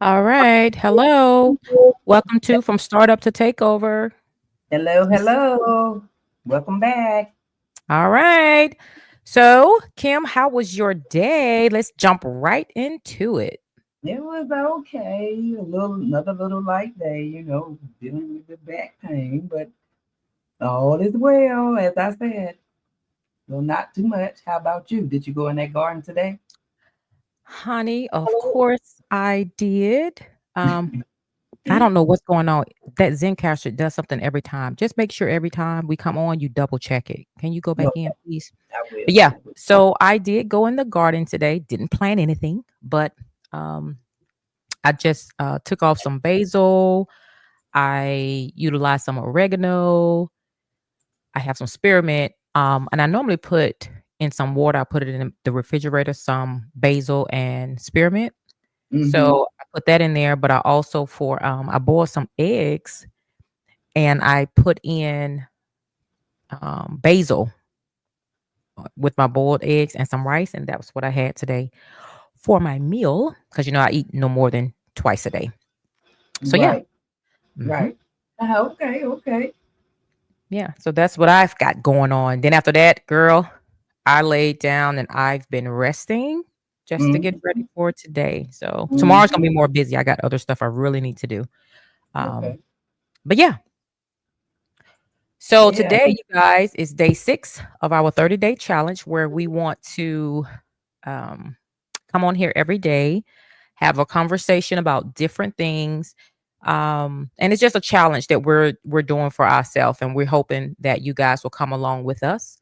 All right. Hello. Welcome to From Startup to Takeover. Hello, hello. Welcome back. All right. So, Kim, how was your day? Let's jump right into it. It was okay. Another little light day, dealing with the back pain, but all is well, as I said. Well, not too much. How about you? Did you go in that garden today? Honey, of course I did. I don't know what's going on. That Zencaster does something every time. Just make sure every time we come on, you double check it. Can you go back in, Okay, please? I will. But yeah, so I did go in the garden today. Didn't plant anything, but I just took off some basil. I utilized some oregano. I have some spearmint. And I normally put in some water. I put it in the refrigerator, some basil and spearmint. Mm-hmm. So I put that in there. But I also I boiled some eggs and I put in basil with my boiled eggs and some rice, and that was what I had today for my meal. Because I eat no more than twice a day. So yeah. Right, hmm right. Okay, okay. Yeah, so that's what I've got going on. Then after that, girl, I laid down and I've been resting just to get Mm-hmm. ready for today. So tomorrow's gonna Mm-hmm. be more busy. I got other stuff I really need to do. Um, Okay. but yeah, so Yeah. today, you guys, is day 6 of our 30-day challenge where we want to um, come on here every day, have a conversation about different things. And it's just a challenge that we're doing for ourselves, and we're hoping that you guys will come along with us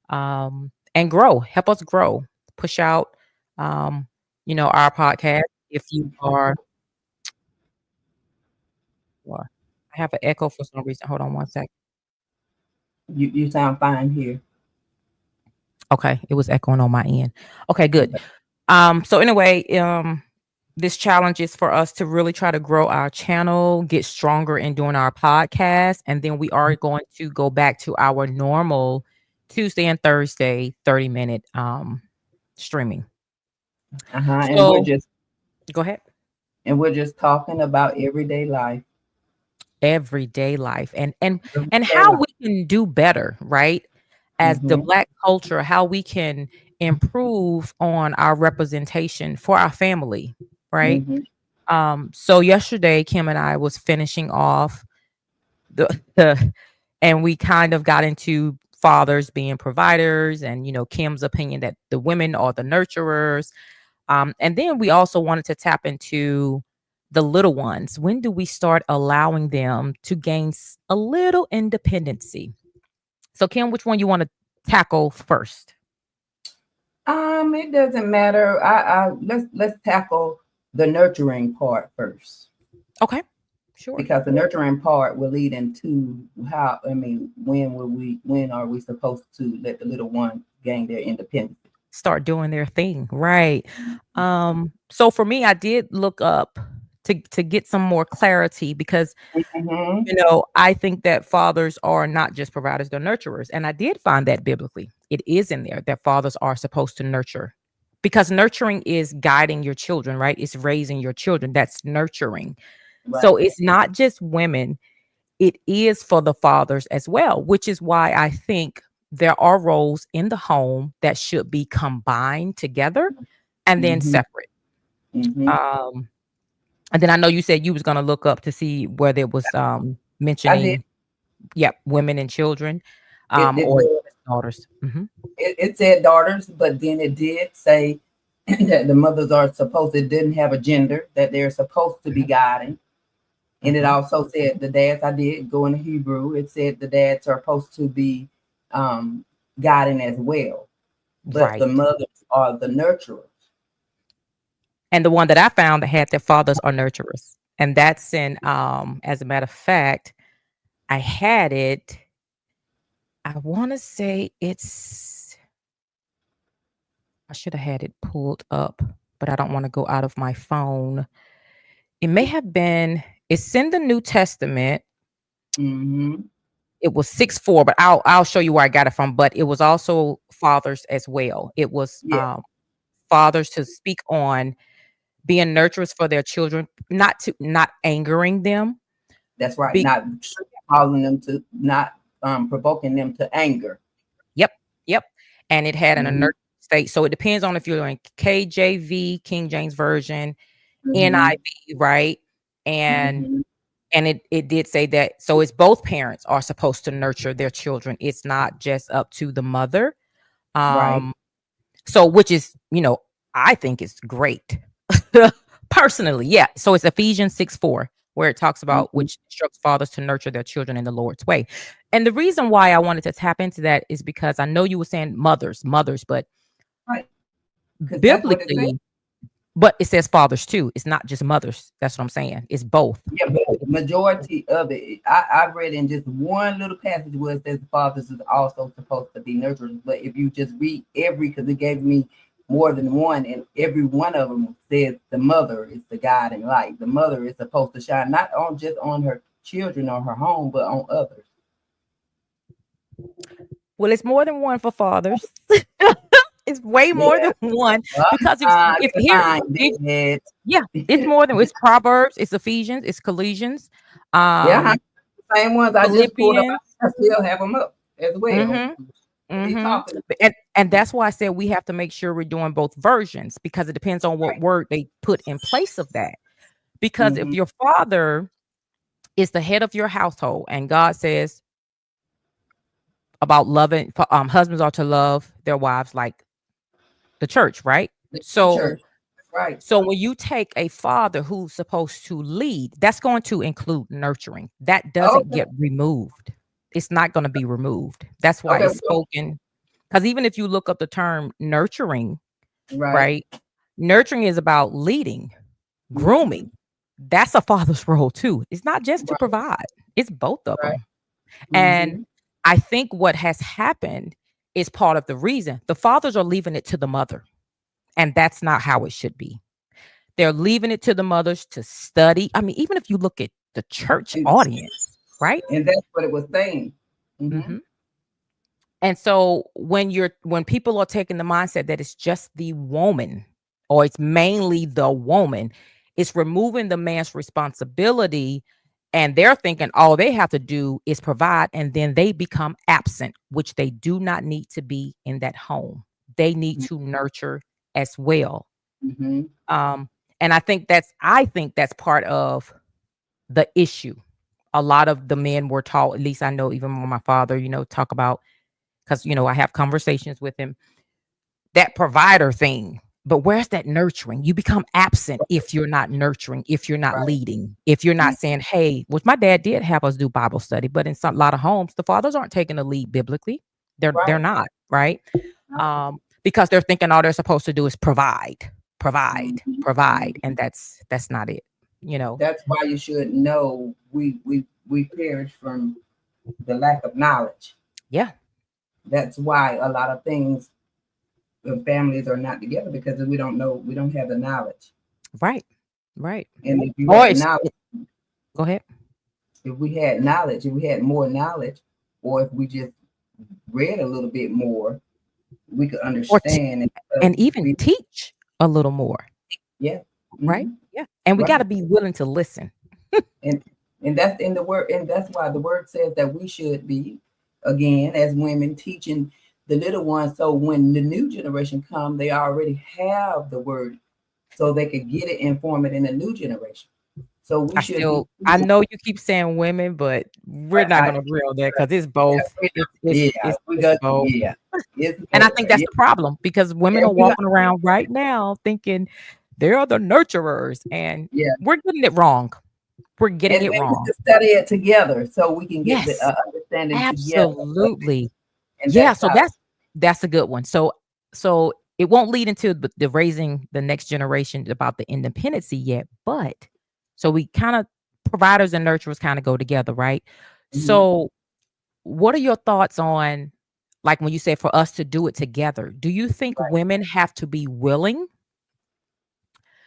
and grow, help us grow, push out our podcast. If you are well, I have an echo for some reason. Hold on one sec. You sound fine here. Okay, it was echoing on my end. Okay, good. Okay. So anyway, this challenge is for us to really try to grow our channel, get stronger in doing our podcast, and then we are going to go back to our normal Tuesday and Thursday 30-minute streaming. Uh-huh. And we're So just go ahead. talking about everyday life. Everyday life and Everyday how life. we can do better, right? As the Mm-hmm. Black culture, how we can improve on our representation for our family, right? Mm-hmm. So yesterday, Kim and I was finishing off the and we kind of got into fathers being providers and Kim's opinion that the women are the nurturers. And then we also wanted to tap into the little ones. When do we start allowing them to gain a little independency? So Kim, which one you want to tackle first? It doesn't matter. Let's tackle the nurturing part first, Okay, sure. because the nurturing part will lead into when are we supposed to let the little one gain their independence? Start doing their thing, right? So for me, I did look up to get some more clarity because Mm-hmm. I think that fathers are not just providers, they're nurturers, and I did find that biblically. it is in there that fathers are supposed to nurture, because nurturing is guiding your children, right? It's raising your children. That's nurturing. So Right. it's not just women, it is for the fathers as well, which is why I think there are roles in the home that should be combined together and then Mm-hmm. separate. Mm-hmm. Um, and then I know you said you was gonna look up to see whether it was I did. mentioning, yep, women and children, It or was. daughters. It said daughters, but then it did say that the mothers are supposed. It didn't have a gender that they're supposed to be Mhm, guiding, and it mhm. also said the dads. I did go into Hebrew. It said the dads are supposed to be um, guiding as well, but the Right. mothers are the nurturers. And the one that I found that had their fathers are nurturers. And that's in as a matter of fact, I had it, I wanna say I should have had it pulled up, but I don't wanna go out of my phone. It may have been, it's in the New Testament. Mm-hmm. It was 6:4, but I'll show you where I got it from, but it was also fathers as well. It was, Yeah, fathers to speak on being nurturers for their children, not angering them. that's right. Be Not causing them to not provoking them to anger. Yep, yep, and it had an Mm-hmm. nurturing state, so it depends on if you're in KJV, King James Version, Mm-hmm. NIV, right? And Mm-hmm. it did say that, so it's both parents are supposed to nurture their children. It's not just up to the mother. Right. Um, so which is, I think it's great. Personally, yeah. So it's Ephesians 6:4, where it talks about Mm-hmm. which instructs fathers to nurture their children in the Lord's way. And the reason why I wanted to tap into that is because I know you were saying mothers, but Right. Because that's what it says. biblically, but it says fathers too. It's not just mothers. That's what I'm saying. It's both. Yeah, but majority of it, I've read in just one little passage where it says the fathers is also supposed to be nurturers. But if you just read because it gave me more than one, and every one of them says the mother is the guiding light. The mother is supposed to shine not on just on her children or her home, but on others. Well, it's more than one for fathers. It's way more Yeah, than one, well, because I if gotta here, find if that. yeah, it's more than, it's Proverbs, it's Ephesians, it's Colossians, Yeah, um, same ones I just pulled up. Philippians. I still have them up as well. Mhm. They Mhm. talking. And that's why I said we have to make sure we're doing both versions, because it depends on what Right. word they put in place of that. Because if Mm-hmm. your father is the head of your household and God says about loving, husbands are to love their wives like the church, right? The So church. Right. so when you take a father who's supposed to lead, that's going to include nurturing. That doesn't Okay. get removed. It's not going to be removed. That's why Okay. it's spoken. Because even if you look up the term nurturing, Right. right? Nurturing is about leading, Mm-hmm. grooming. That's a father's role too. It's not just to Right. provide, it's both of Right. them. And Mm-hmm. I think what has happened is part of the reason the fathers are leaving it to the mother. And that's not how it should be. They're leaving it to the mothers to study. I mean, even if you look at the church And, audience, right? and that's what it was saying. Mm-hmm. Mhm. And so when people are taking the mindset that it's just the woman, or it's mainly the woman, it's removing the man's responsibility, and they're thinking all they have to do is provide, and then they become absent, which they do not need to be in that home. They need to nurture as well. Mm-hmm. Um, and I think that's part of the issue. A lot of the men were taught, at least I know, even when my father, talk about, because I have conversations with him, that provider thing. But where's that nurturing? You become absent if you're not nurturing, if you're not Right. leading, if you're not saying, hey, which my dad did have us do Bible study, but in some lot of homes, the fathers aren't taking the lead biblically. They're Right. not, right? Right. Because they're thinking all they're supposed to do is provide, provide, Mm-hmm. provide. Mm-hmm. And that's not it, you know. That's why you should know we perish from the lack of knowledge. Yeah, That's why a lot of things families are not together because we don't have the knowledge. right, right. And if you Or had it's knowledge, go ahead. if we had more knowledge, or if we just read a little bit more, we could or understand and even we, teach a little more, yeah. right? Hmm. Yeah. And we got Right. to be willing to listen. and and that's in the word, and that's why the word says that we should be, again, as women, teaching the little ones, so when the new generation come, they already have the word, so they could get it and form it in the new generation. So we should be I teaching. know you keep saying women, but we're not I, going to agree on that because it's both. yeah, we It's got, both. yeah, it's And I think that's yeah, the problem because women are we got, walking around right now thinking they're the nurturers and yeah, we're getting it wrong. We're getting it and we wrong. should study it together so we can get the Yes, understanding together of it. absolutely. And Yeah, that's so how. that's a good one. So it won't lead into the raising the next generation about the independency yet, but so we kind of providers and nurturers kind of go together, right? Mhm. So what are your thoughts on like when you say for us to do it together? Do you think Right. women have to be willing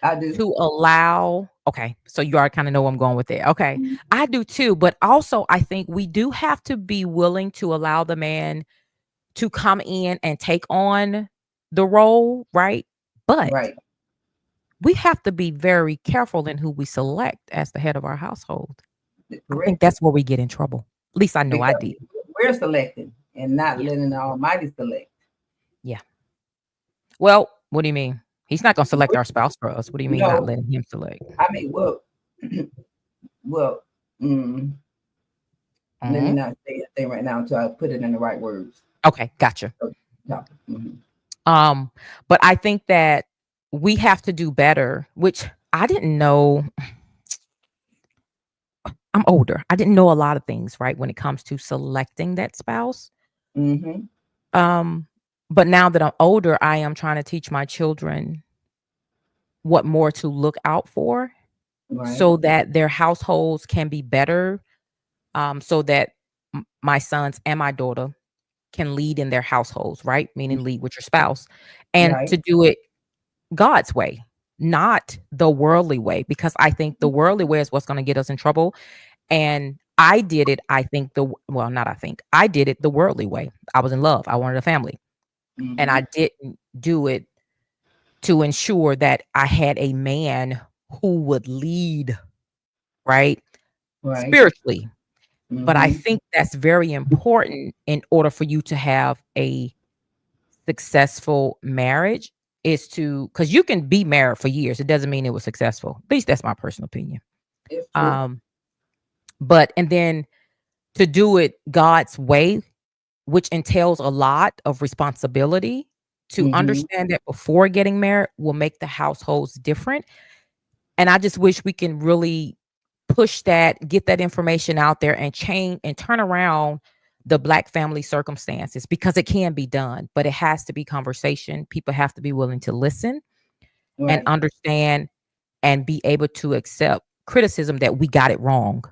I do. to allow okay, so you already kind of know where I'm going with it. Okay. I do too, but also I think we do have to be willing to allow the man to come in and take on the role, right? But Right. we have to be very careful in who we select as the head of our household. I think Correct. that's where we get in trouble. At least I know I Because did. we're selecting and not Yeah. letting the Almighty select. Yeah. Well, what do you mean? He's not going to select our spouse for us. What do you mean not No, letting him select? I mean, well, well, mm, let me Mhm. not say a thing right now until I put it in the right words. Okay, gotcha. So, no. Mhm. Um, but I think that we have to do better, which I didn't know. I'm older. I didn't know a lot of things, right, when it comes to selecting that spouse. Mhm. Um, but now that I'm older, I am trying to teach my children what more to look out for Right. so that their households can be better, so that my sons and my daughter can lead in their households, right? Mm, Meaning lead with your spouse and right. to do it God's way, not the worldly way, because I think the worldly way is what's going to get us in trouble. And I did it, I think well, not I think, I did it the worldly way. I was in love. I wanted a family. And Mhm. I didn't do it to ensure that I had a man who would lead, right? Right. Spiritually. But I Mhm. think that's very important in order for you to have a successful marriage is to because you can be married for years. It doesn't mean it was successful. At least that's my personal opinion. It's true. Um, but and then to do it God's way, which entails a lot of responsibility, to Mhm. understand that before getting married will make the households different. And I just wish we can really push that, get that information out there and change and turn around the black family circumstances because it can be done, but it has to be conversation. People have to be willing to listen and Right. understand and be able to accept criticism that we got it wrong.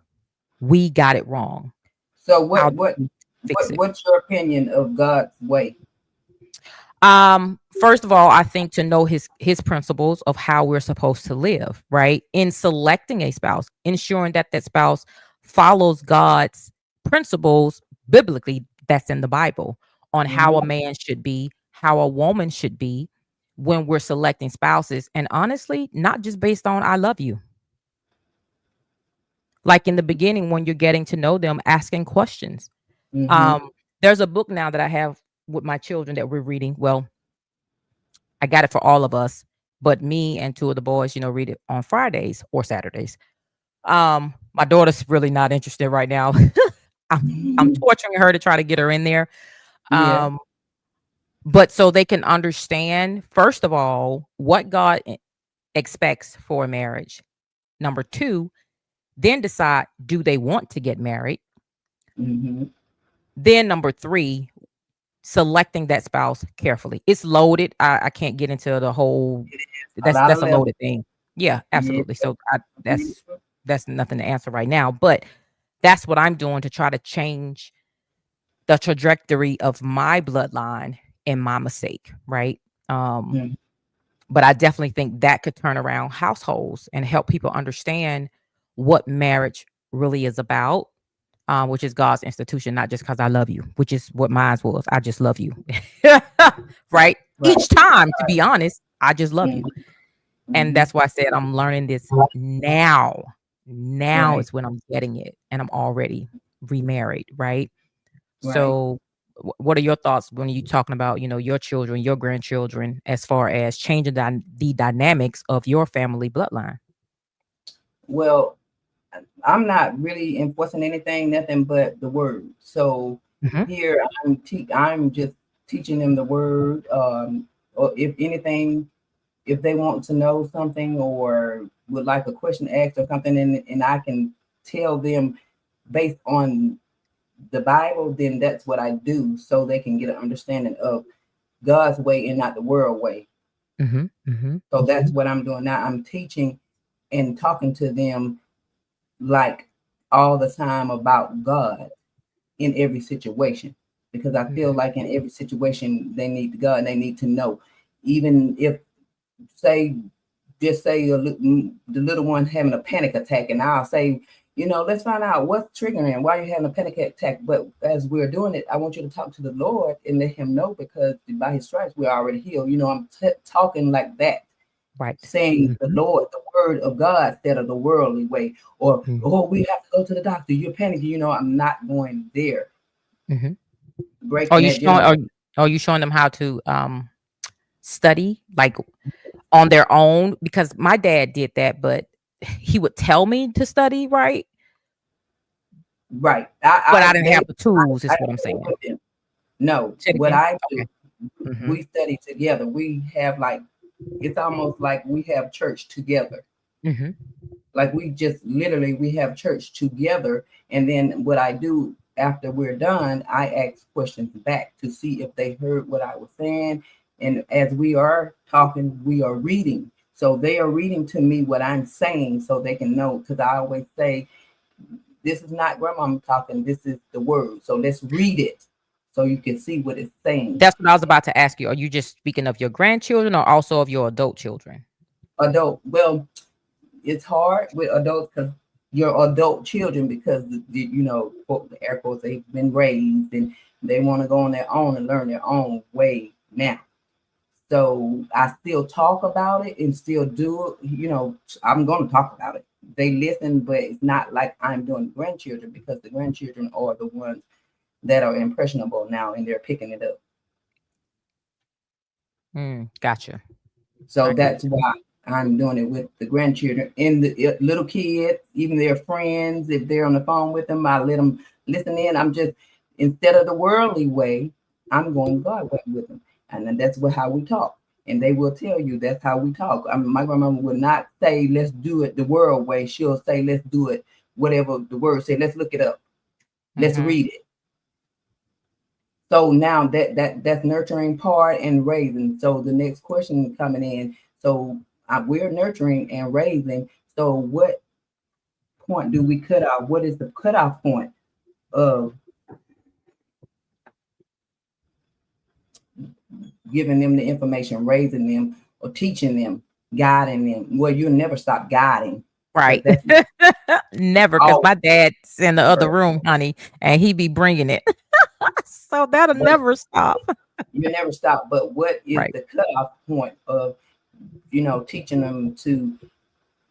We got it wrong. So How what do what we fix what it? what's your opinion of God's way? First of all, I think to know his principles of how we're supposed to live, right? In selecting a spouse, ensuring that that spouse follows God's principles biblically that's in the Bible on how a Mhm. man should be, how a woman should be when we're selecting spouses. And honestly, not just based on I love you. Like in the beginning when you're getting to know them, asking questions. Mhm. Um, there's a book now that I have with my children that we're reading. Well, I got it for all of us, but me and 2 of the boys, read it on Fridays or Saturdays. My daughter's really not interested right now. I'm torturing her to try to get her in there. Yeah. Um, but so they can understand, first of all, what God expects for a marriage. Number 2, then decide, do they want to get married? Mhm. Then number 3, selecting that spouse carefully. It's loaded. I can't get into the whole A lot of that's a levels. loaded thing. Yeah, Yeah. absolutely. So that's nothing to answer right now, but that's what I'm doing to try to change the trajectory of my bloodline and my mistake, right? Um, Mhm. but I definitely think that could turn around households and help people understand what marriage really is about. which is God's institution, not just because I love you, which is what mine was. I just love you. Right? Right. Each time, to be honest, I just love you. Mm-hmm. And Mm-hmm. that's why I said I'm learning this now. Now Right. is when I'm getting it, and I'm already remarried, right? Right. So, what are your thoughts when you talking about, your children, your grandchildren, as far as changing the dynamics of your family bloodline? Well, I'm not really enforcing anything, nothing but the word. So Mhm, here I'm just teaching them the word. Or if anything, if they want to know something or would like a question asked or something, and I can tell them based on the Bible, then that's what I do, so they can get an understanding of God's way and not the world way. mhm, mhm, So that's what I'm doing now. I'm teaching and talking to them like all the time about God in every situation, because I feel mhm. like in every situation they need God and they need to know. Even if, say, just say the little one having a panic attack, and I'll say, let's find out what's triggering why you're having a panic attack. But as we're doing it, I want you to talk to the Lord and let Him know, because by His stripes we're already healed. I'm talking like that, Right. saying the Mhm, Lord, the word of God, instead of the worldly way. Or, mhm, oh, we have to go to the doctor. You're panicking. I'm not going there. mhm. Are Breaking you that showing generation. are you showing them how to, study, like, on their own? Because my dad did that, but he would tell me to study, right? Right. But I I didn't they have the tools, I is what I'm study saying. with them. No, Say it what again. I Okay. do, Mhm, we study together. We have like, it's almost like we have church together. mhm, Like we just literally we have church together, and then what I do after we're done, I ask questions back to see if they heard what I was saying. And as we are talking, we are reading. So they are reading to me what I'm saying so they can know. Because I always say, this is not grandma talking, this is the word. So let's read it so you can see what it's saying. That's what I was about to ask you. Are you just speaking of your grandchildren or also of your adult children? Adult, well, it's hard with adults because your adult children, because quote the air quotes, they've been raised and they want to go on their own and learn their own way now. So I still talk about it and still do it. I'm going to talk about it. They listen, but it's not like I'm doing grandchildren, because the grandchildren are the ones that are impressionable now and they're picking it up. Gotcha. So I get that's it. why I'm doing it with the grandchildren and the little kids, even their friends. If they're on the phone with them, I let them listen in. I'm just, instead of the worldly way, I'm going God way with them, and then that's how we talk. And they will tell you that's how we talk. My grandmama would not say let's do it the world way. She'll say let's do it whatever the word say. Let's look it up. Let's Mhm. read it. So now that's nurturing part and raising. So the next question coming in. So we're nurturing and raising. So what point do we cut off? What is the cutoff point of giving them the information, raising them, or teaching them, guiding them? Well, you'll never stop guiding, because Right. that's Never, because all. my dad's in the other room, honey, and he be bringing it. So that'll But never stop. you never stop. But what is Right. the cutoff point of teaching them to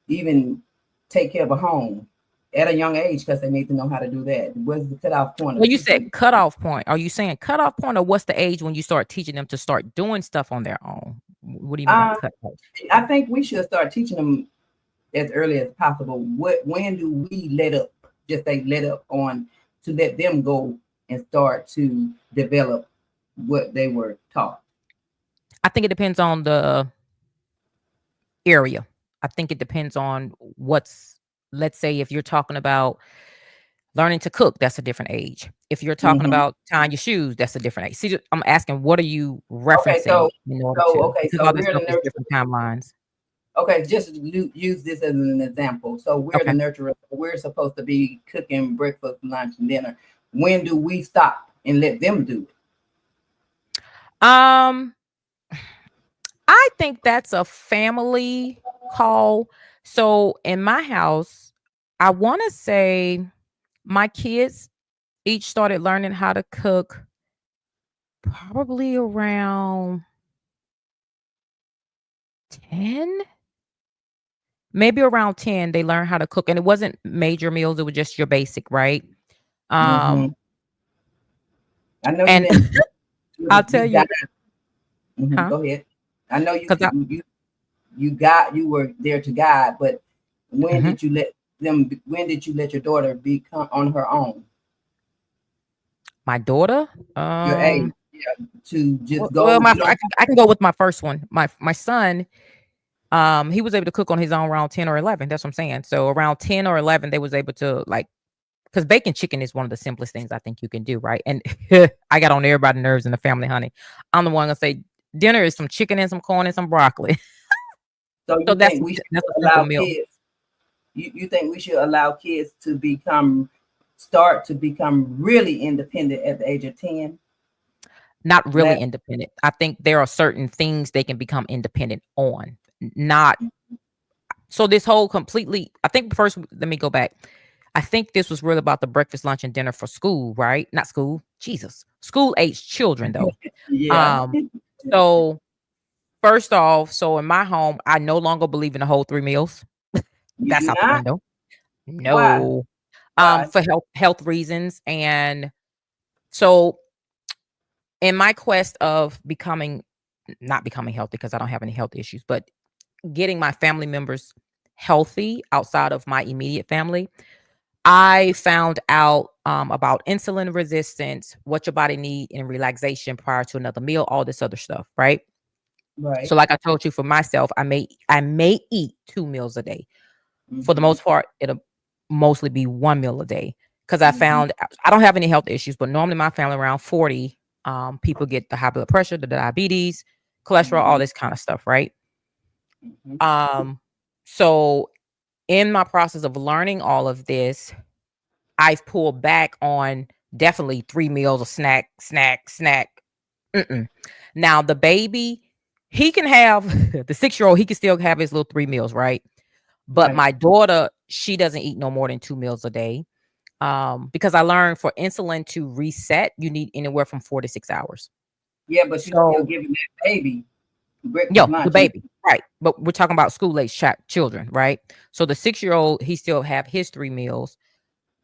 even take care of a home at a young age, because they need to know how to do that? What's the cutoff point Well, of you said teaching? cutoff point. Are you saying cutoff point, or what's the age when you start teaching them to start doing stuff on their own? What do you mean by Um, cutoff? I think we should start teaching them as early as possible. When do we let up? Just say let up on, to let them go and start to develop what they were taught. I think it depends on the area. I think it depends on let's say if you're talking about learning to cook, that's a different age. If you're talking Hmm. about tying your shoes, that's a different age. See, I'm asking, what are you Okay, referencing in order to, because all this we're the stuff is nurturer. different timelines. Okay, just use this as an example. So we're the Okay. nurturer. We're supposed to be cooking breakfast, lunch, and dinner. When do we stop and let them do it? Um, I think that's a family call. So in my house, I want to say My kids each started learning how to cook probably around 10, maybe around 10 they learned how to cook, and it wasn't major meals, it was just your basic, right? Mm-hmm. Um, I know you and didn't. I'll You tell got. you, Mm-hmm. huh? Go ahead. I know you 'Cause I you were there to guide, but when mhm. did you let them? When did you let your daughter become on her own? My daughter, Your age, yeah, to just well, go. my You don't. I can go with my first one. My son, he was able to cook on his own around 10 or 11, that's what I'm saying. So around 10 or 11, they was able to, like, because baking chicken is one of the simplest things I think you can do, right? And I got on everybody's nerves in the family, honey. I'm the one gonna say dinner is some chicken and some corn and some broccoli. So So you think we should that's a simple allow meal. kids? You think we should allow kids to start to become really independent at the age of 10? Not really That independent. I think there are certain things they can become independent on. Not so this whole completely, I think first let me go back. I think this was really about the breakfast, lunch, and dinner for school, right? Not school. Jesus. School age children though. yeah. Um, so first off, so in my home, I no longer believe in the whole 3 meals. You That's do out the not? window. Why? No. Why? For health reasons. And so in my quest of becoming not becoming healthy because I don't have any health issues, but getting my family members healthy outside of my immediate family, I found out about insulin resistance, what your body need in relaxation prior to another meal, all this other stuff, right? So, Right. like I told you, for myself, I may eat 2 meals a day. For the Mm-hmm. most part, it'll mostly be 1 meal a day because I Mm-hmm. found I don't have any health issues, but normally my family around 40, people get the high blood pressure, the diabetes, cholesterol, all Mm-hmm. this kind of stuff, right? Mm-hmm. Um, so in my process of learning all of this, I've pulled back on definitely 3 meals of snack, snack, snack. Mm-mm. Now the baby, he can have the 6-year old. He can still have his little 3 meals, right? But Right. my daughter, she doesn't eat no more than 2 meals a day. Because I learned for insulin to reset, you need anywhere from 4 to 6 hours. Yeah, but you still So, giving that baby breakfast, yo, the lunch, and baby, right? But we're talking about school age children, right? So the 6-year old, he still have his 3 meals,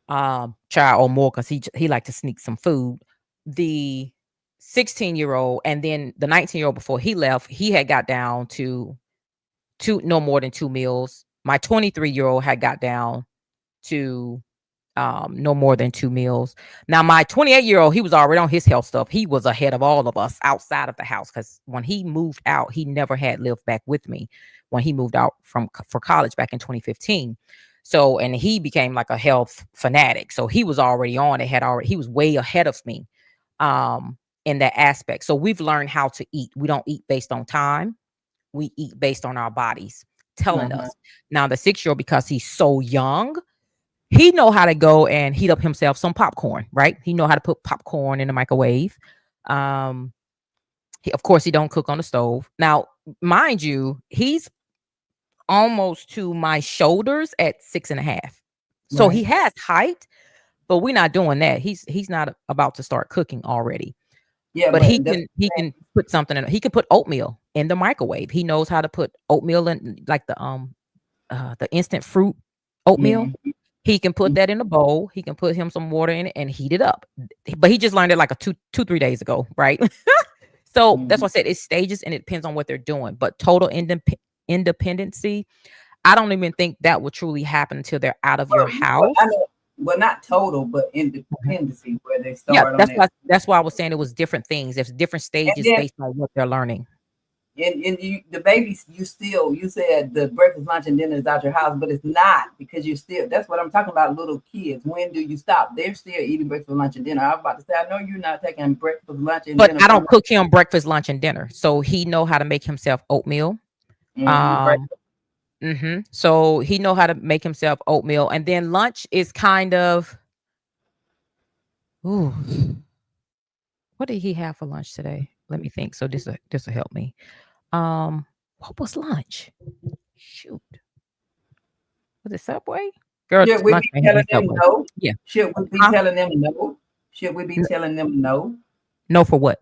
child or more, because he like to sneak some food. The 16-year old and then the 19-year old before he left, he had got down to two no more than 2 meals. My 23-year old had got down to no more than 2 meals. Now, my 28-year old, he was already on his health stuff. He was ahead of all of us outside of the house because when he moved out, he never had lived back with me when he moved out for college back in 2015. So, and he became like a health fanatic. So he was already on it, he was way ahead of me um, in that aspect. So we've learned how to eat. We don't eat based on time. We eat based on our bodies telling uh-huh. us. Now, the 6-year old, because he's so young, he know how to go and heat up himself some popcorn, right? He know how to put popcorn in the microwave. Um, of course, he don't cook on the stove. Now, mind you, he's almost to my shoulders at 6.5. So he Right. has height, but we're not doing that. He's not about to start cooking already. Yeah, But but that's he can put something in. He can put oatmeal in the microwave. He knows how to put oatmeal in, like the instant fruit oatmeal. mm-hmm. He can put that in a bowl. He can put him some water in it and heat it up. But he just learned it like a 3 days ago, right? So that's Mm-hmm. why I said it's stages and it depends on what they're doing. But total independency, I don't even think that will truly happen until they're out of your Well, I house. know, well, not total, but Mhm. independency where they Yeah, start on that. that's why I was saying it was different things. There's different And stages then based on what they're learning. and you the babies you said the breakfast, lunch, and dinner is out your house, but it's not because you still that's what I'm talking about, little kids. When do you stop? They're still eating breakfast, lunch, and dinner. I was about to say, I know you're not taking breakfast, lunch, and But dinner I don't from cook him breakfast, lunch, and dinner. So he know how to make himself oatmeal. right. Um, So he know how to make himself oatmeal, and then lunch is kind of, ooh, what did he have for lunch today? Let me think. So this will help me. What was lunch? Shoot, was it Subway? Girl, Should we lunch be ain't having telling a them Subway. no? Yeah. Should we be Huh? telling them no? Should we be N- telling them no no for what?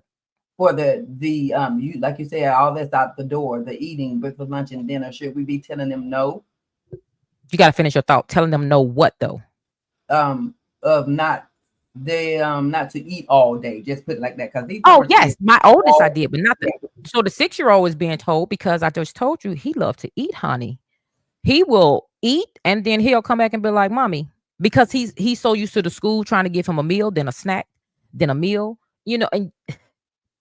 for the you like you said all that's out the door, the eating breakfast, lunch, and dinner? Should we be telling them no? You got to finish your thought. Telling them no what though? Of not they not to eat all day. Just put it like that because these Oh, our yes. kids My oldest I all did, but not the. yeah, So the 6-year-old is being told because I just told you he loved to eat, honey. He will eat and then he'll come back and be like, "Mommy," because he's so used to the school trying to give him a meal, then a snack, then a meal,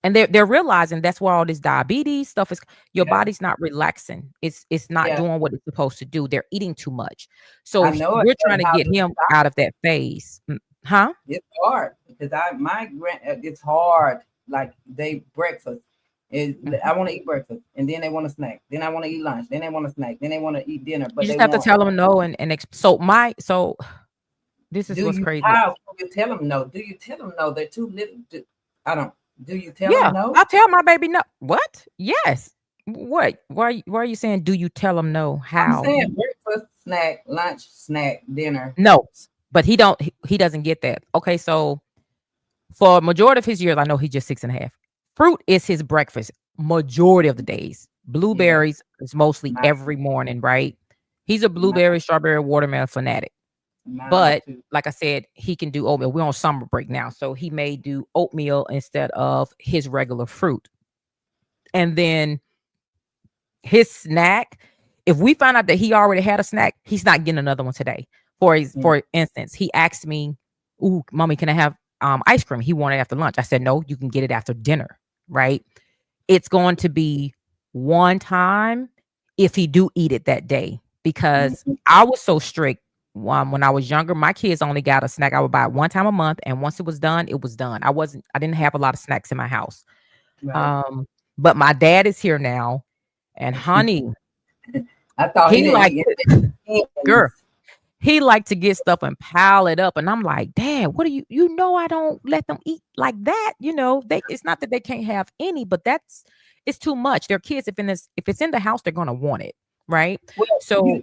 and they're realizing that's where all this diabetes stuff is. Your yeah, body's not relaxing. It's not yeah. doing what it's supposed to do. They're eating too much. So I know it, we're but trying to how get do you him stop out it? of that phase. Huh? It's hard because it's hard. Like they breakfast. Mhm. I want to eat breakfast, and then they want a snack. Then I want to eat lunch. Then they want a snack. Then they want to eat dinner, You but they just have to want. tell them no so this is Do what's you crazy. how can you tell them no? Do you tell them no? They're too little. I don't. Do you tell them Yeah, no? I tell my baby no. What? Yes. What? Why are you saying do you tell them no? I'm How? saying breakfast, snack, lunch, snack, dinner. No. But he doesn't get that. Okay, so for majority of his years, I know he's just 6.5. Fruit is his breakfast majority of the days. Yeah, Blueberries is mostly mine, every morning, right? He's a mine, blueberry, strawberry, watermelon fanatic. mine is But too. like I said, he can do oatmeal. We're on summer break now, so he may do oatmeal instead of his regular fruit. And then his snack, if we find out that he already had a snack, he's not getting another one today. Mm, For instance, he asked me, "Ooh, mommy, can I have ice cream?" He wanted it after lunch. I said, "No, you can get it after dinner." Right? It's going to be one time if he do eat it that day because mm, I was so strict. When I was younger, my kids only got a snack. I would buy it one time a month, and once it was done, it was done. I didn't have a lot of snacks in my house. right. Um, but my dad is here now, and honey, I thought he he didn't liked eat to anything. girl, he liked to get stuff and pile it up, and I'm like, "Dad, what are I don't let them eat like that, it's not that they can't have any, but it's too much. They're kids, if it's in the house, they're gonna want it, right? Well, So,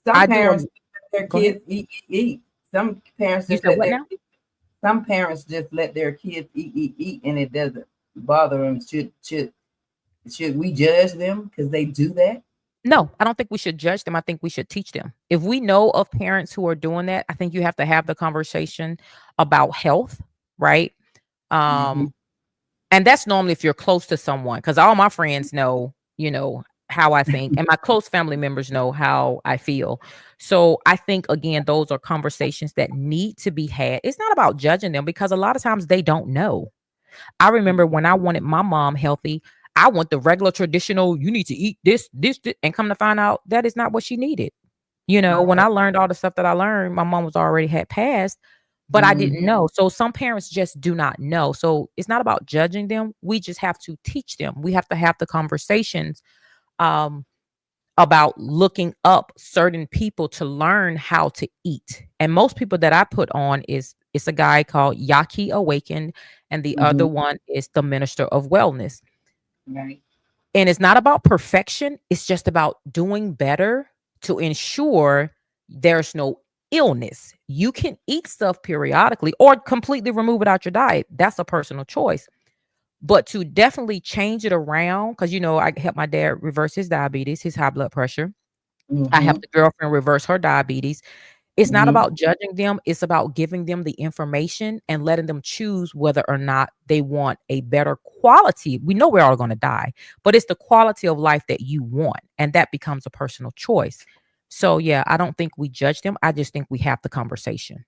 some I do parents them. let their Go ahead. kids eat. Some parents You just said let what their now? some parents just let their kids eat, and it doesn't bother them. Should we judge them because they do that? No, I don't think we should judge them. I think we should teach them. If we know of parents who are doing that, I think you have to have the conversation about health, right? Hmm. Um, And that's normally if you're close to someone, because all my friends know, how I think, and my close family members know how I feel. So I think again, those are conversations that need to be had. It's not about judging them because a lot of times they don't know. I remember when I wanted my mom healthy, I want the regular traditional, you need to eat this, and come to find out that is not what she needed. When Right. I learned all the stuff that I learned, my mom was already had passed, but I didn't Hmm. know. So some parents just do not know. So it's not about judging them. We just have to teach them. We have to have the conversations um, about looking up certain people to learn how to eat. And most people that I put on it's a guy called Yaki Awakened, and the Hmm. other one is the Minister of Wellness. Right. And it's not about perfection, it's just about doing better to ensure there's no illness. You can eat stuff periodically or completely remove it out your diet. That's a personal choice. But to definitely change it around, because I helped my dad reverse his diabetes, his high blood pressure. I Hmm. helped the girlfriend reverse her diabetes. It's not Hmm. about judging them, it's about giving them the information and letting them choose whether or not they want a better quality. We know we're all gonna die, but it's the quality of life that you want, and that becomes a personal choice. So, yeah, I don't think we judge them, I just think we have the conversation.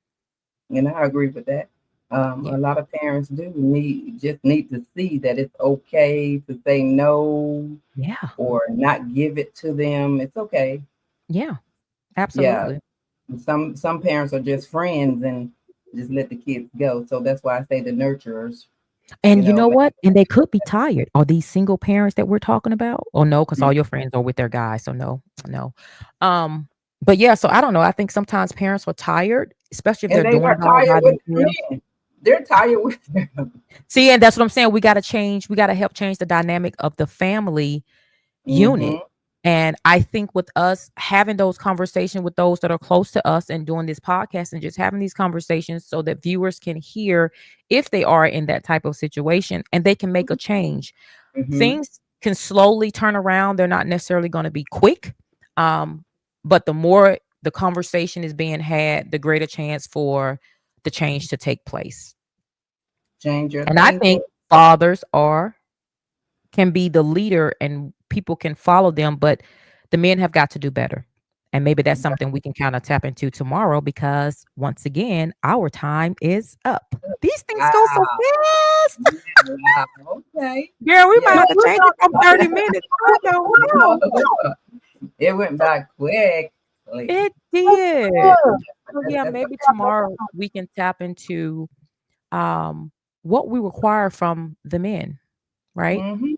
And I agree with that. Yeah. A lot of parents do need to see that it's okay to say no Yeah. or not give it to them. It's okay. Yeah, Yeah. absolutely. Some parents are just friends and just let the kids go. So that's why I say the nurturers, you And you know. know what? And they could be tired. Are these single parents that we're talking about? Or no, because all your friends are with their guys. So no, no. Um, but yeah, so I don't know. I think sometimes parents are tired, especially if And they're they doing are it all tired by with themselves. men. They're tired with them. See, and that's what I'm saying. We got to help change the dynamic of the family Hmm. unit. And I think with us having those conversations with those that are close to us and doing this podcast and just having these conversations so that viewers can hear if they are in that type of situation and they can make a change. Mm-hmm. Things can slowly turn around. They're not necessarily going to be quick. But the more the conversation is being had, the greater chance for the change to take place. Change your And I thinking. think fathers are can be the leader and people can follow them, but the men have got to do better. And maybe that's something we can kind of tap into tomorrow because once again, our time is up. These things go so Wow. fast. Wow. Okay. Girl, we might Yeah. have to change it from 30 minutes. I don't know. It went by quickly. It did. So That's, yeah, that's maybe tomorrow we can tap into um what we require from the men, right? mm-hmm.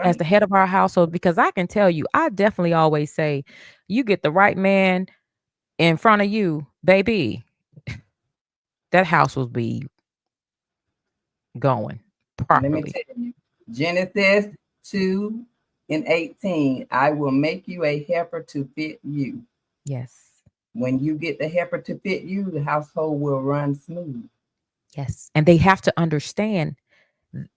As the Right. head of our household, because I can tell you, I definitely always say, you get the right man in front of you, baby, that house will be going Let me properly. tell you. Genesis 2 and 18. I will make you a helper to fit you. Yes. When you get the helper to fit you, the household will run smooth. Yes. And they have to understand,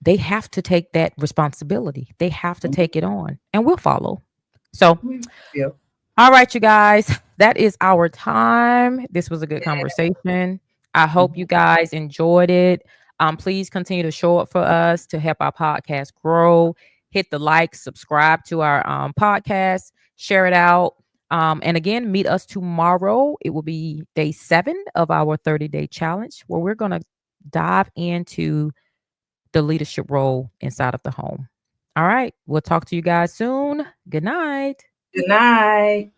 they have to take that responsibility. They have to Mhm. take it on, and we'll follow. So, We will. all right, you guys, that is our time. This was a good Yeah. conversation. I hope you Mhm. guys enjoyed it. Please continue to show up for us to help our podcast grow. Hit the like, subscribe to our podcast, share it out. And again, meet us tomorrow. It will be day 7 of our 30-day challenge where we're going to dive into the leadership role inside of the home. All right. We'll talk to you guys soon. Good night. Good night.